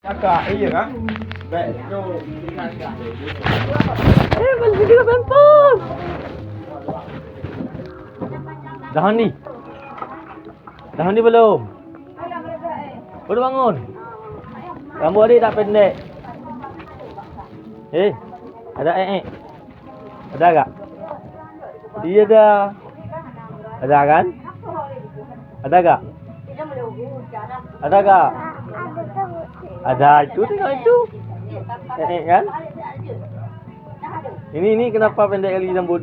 Kakak, iya kan? Baik, tu. Masih juga pampers. Dah mandi? Dah mandi belum? Baru bangun? Rambut adik tak pendek? Ada Ada tak? Iya dah. Ada kan? Ada tak? Ada tak? Ada itu, tengok itu. Kan? Ini kenapa pendek kali rambut?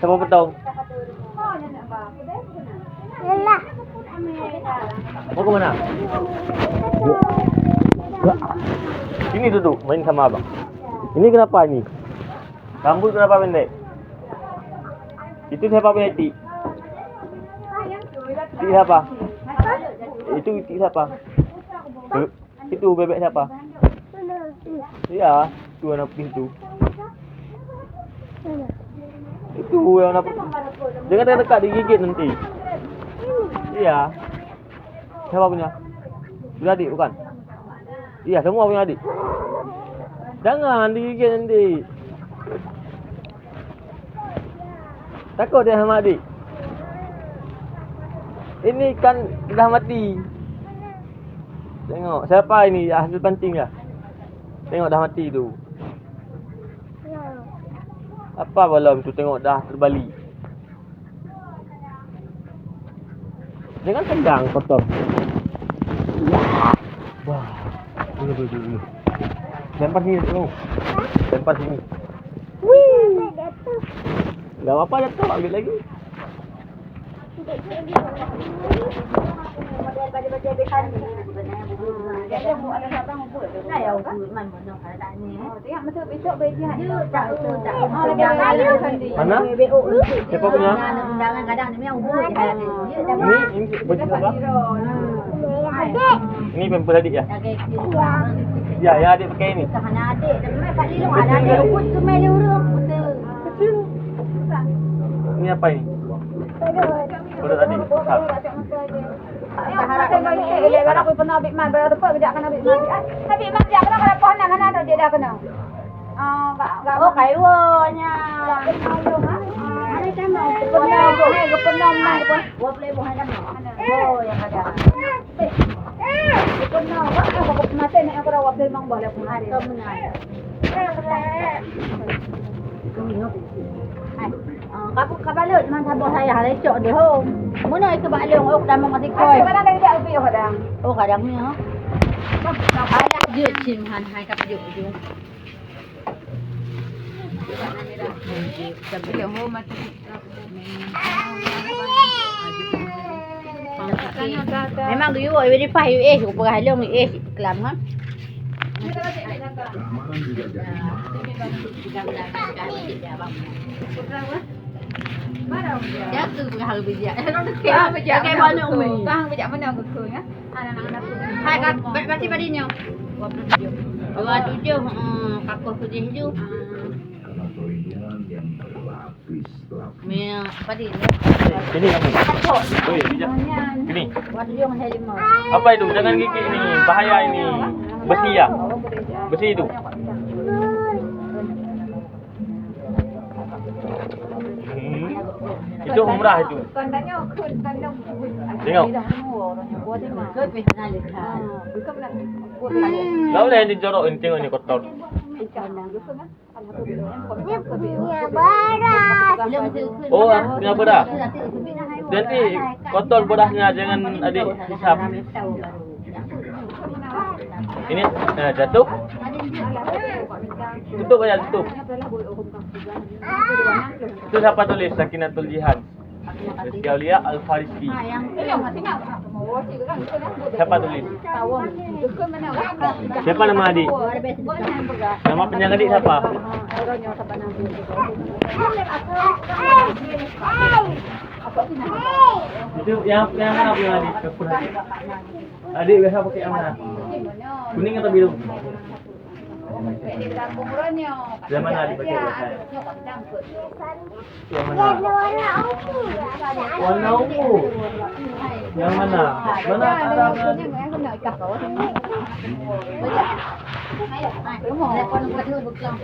Siapa potong? Lelah. Mau ke mana? Sini duduk, main sama abang. Ini kenapa ni? Rambut kenapa pendek? Itu siapa punya itik? Itik siapa? Itu itik siapa? Itu bebek siapa? Ya, itu warna putih tu. Itu yang warna putih. Jangan dekat digigit nanti. Iya. Siapa punya? Punya adik bukan? Iya, semua punya adik. Jangan digigit nanti. Takut dia sama adik. Ini kan dah mati. Tengok, siapa ini hasil pancing dah. Tengok dah mati tu. Apa belum tu tengok dah terbalik. Jangan tendang kotor. Wah. Dulu. Lempar sini tengok. Lempar sini. Wih. Enggak apa-apa jatuh, ambil lagi. Mana? Siapa punya? Ini baju siapa? Ini pempel adik ya? Ya, yang adik pakai ini. Kecil. Ini apa ini? Perut adik. Kalau aku pernah ambil man, berapa tempat kejap kena ambil man. Ambil man dia kena kalau pohon mana dia dah kena. Enggak kaiwonya. Ada sama. Kepenom man pun. Buat play buah ada. Oh, yang ada. Kepenom. Aku mati ni aku rawat play mang boleh pun hari. Kapu kabalut man tabo saya hari cok dia home. Muna itu balong ok dah mati koi. Mana dah dia ubi kadang. Oh kadang ni ha. Ayah dia simhan hai kap juk juk. Tapi yang home mati. Memang you verify you ko pahalong you kelam ha. Ya tu hal bijak. Kayak mana umi? Kang bijak mana aku tu ya? Anak-anak tu. Hai kak, berarti badinya. 27. 27 kakak sudah ju. Mia badi. Sini kamu. Oh ya, bijak. Sini. Apa itu? Jangan gigit ini, bahaya ini. Besi ya? Besi itu. Itu umrah itu. Tengok. Lalu dah dijorok ini tengok ini kotor. Oh, punya beras. Nanti kotor berasnya jangan adik hisap. Ini jatuh. Tutup aja tutup. Itu siapa tulis? Sakinatul Jihad. Rizky Aulia Al-Farisi. Siapa tulis? Siapa nama adik? Nama penjaga adik siapa? Itu yang mana punya adik? Adik biasa pakai yang mana? Kuning atau biru? Yang mana adik pakai biasa? Yang mana? Warna ungu. Yang mana? Mana ada nak ikat kau. Boleh. Ayo, rumah nak kau buat dulu bekam.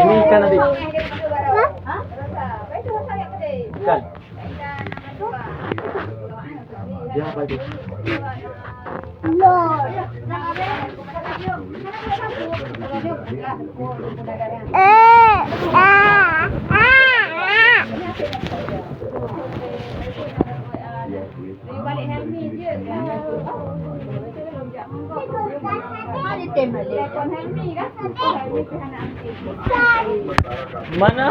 Ini ikan adik. Ha? Baik tu saya tadi. Ikan. Dia apa itu? Balik Helmi je. Ada tem balik. Kon Helmi kan? Helmi tu anak anak. Mana?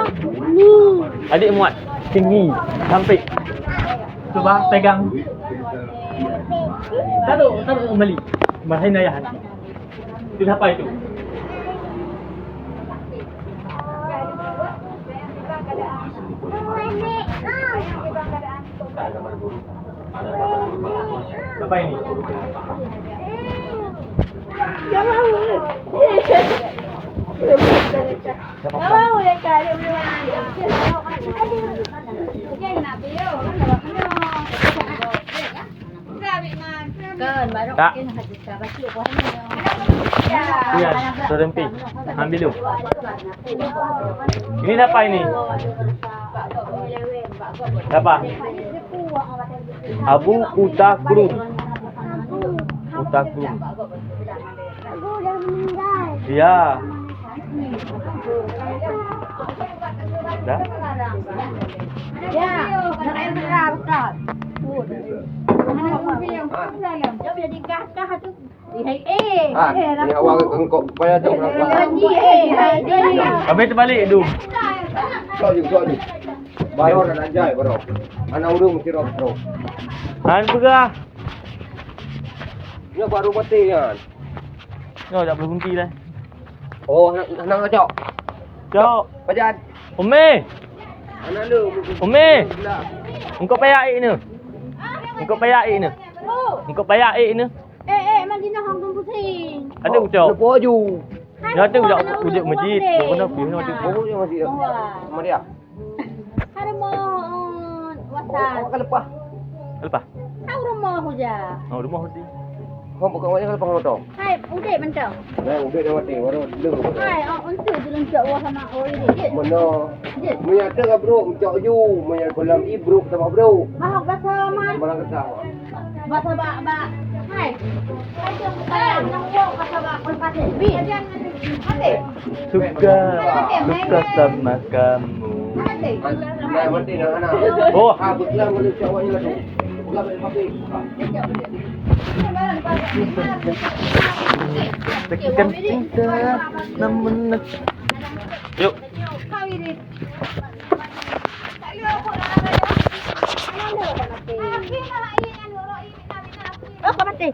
Adik muat. Tinggi. Sampai. Cuba pegang. Taruh kembali. Marahin ayah. Itu siapa itu? Apa ini? Jangan mau ya kali belum ada. Dia nak bio, kan baru Tak. mungkin hati saya baca apa Iya, terhenti. Ambil dulu. Ini siapa ini? Siapa? Abu Utakrung. Utakrung. Aku dah meninggal. Iya. Dah? Ya, nak air merah betul. Dia jadi kakak tu. Ni awak engkau payah tu berapa? Habis terbalik tu. Sok je. Bayar dan anjay bro. Anak urung mesti rock bro. Han perah. Ni baru mati kan. No, tak boleh berhenti dah. Oh, nak ngajak. Jom. Pajan. Umi. Anak lu. Umi. Engkau payah air ni. Engkau payah air ni. Engkau payah air ni. Madinah hang tunggu pusing. Ada ucap. Lepo aju. Dia ada ucap masjid. Kau pergi mana tu? Oh, dia masih. Sama dia. Ada mau wasan. Makan lepas. Lepas. Tahu rumah aku je. Oh, rumah mesti. Kau bukan wajah lepas motor. Hai, udah mentang. Udah dah mati. Baru dulu. Hai, untuk jelenjak wah sama orang ni. Je. Mana? Je. Menyata ke bro? Mencak ju. Menyata kolam ibruk sama bro. Mahok bahasa man. Malang kesah. Bahasa bak. Hai. Hai tu bukan nang wong bahasa bak kon pasir. Bi. Hati. Suka sama kamu. Hati. Nah, mati dah anak. Oh. Ha, betul boleh cak awak jelas. Bukan boleh pakai. Tekan cinta namun yuk. Oh, kau mati.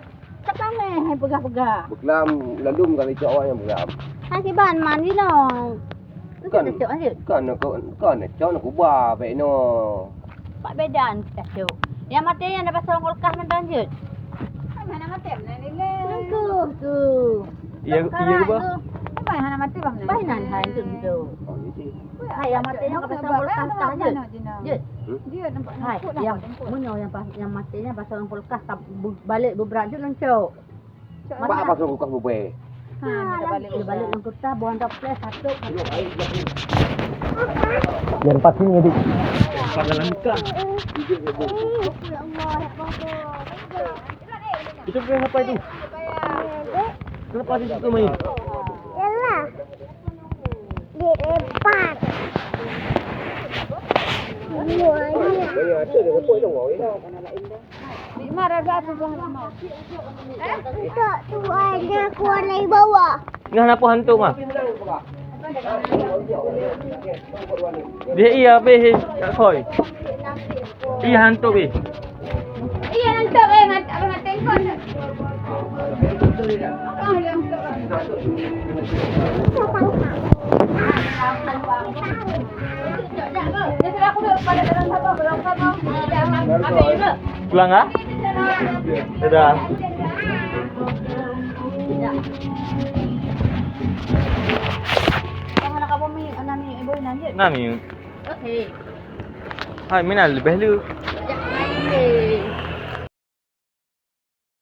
Cepat meh, pegah-pegah. Beklam lalum kali cak awak yang beklam. Hai ban mandi no. Kan cak nak kubah baik no. Pak bedan kita tu. Yang mati yang dapat sorong kulkas mendan je. Mana mati mana ni le. Tu. Iya ke ba? Apa yang hana mati bang? Bainan hai tu. Hai yang mati yang dapat sorong kulkas tak je. Je. Dia nampak. Hai yang munyo yang matinya pas sorong kulkas balik beberat je lancau. Apa pasal buka bube? Ha, dia balik yang kulkas buang tak plus satu. Yang pasti ni adik. Dalam ikan. Itu punya apa itu? Kenapa di situ main? Yalah. Dilempar. Banyak ada dengan koi dong oi dah. Di mana ada apa mau? Tak tu ada kuat dari bawah. Ngah apa hantu mah? Dia iya be tak koi. Iya hantu be. Iya nanti apa telepon. Pulang ah? Dadah. Kamu nak apa minum? Anak minum ibu nanti. Nami. Okey. Hai, mana lebih lu? Sekejap.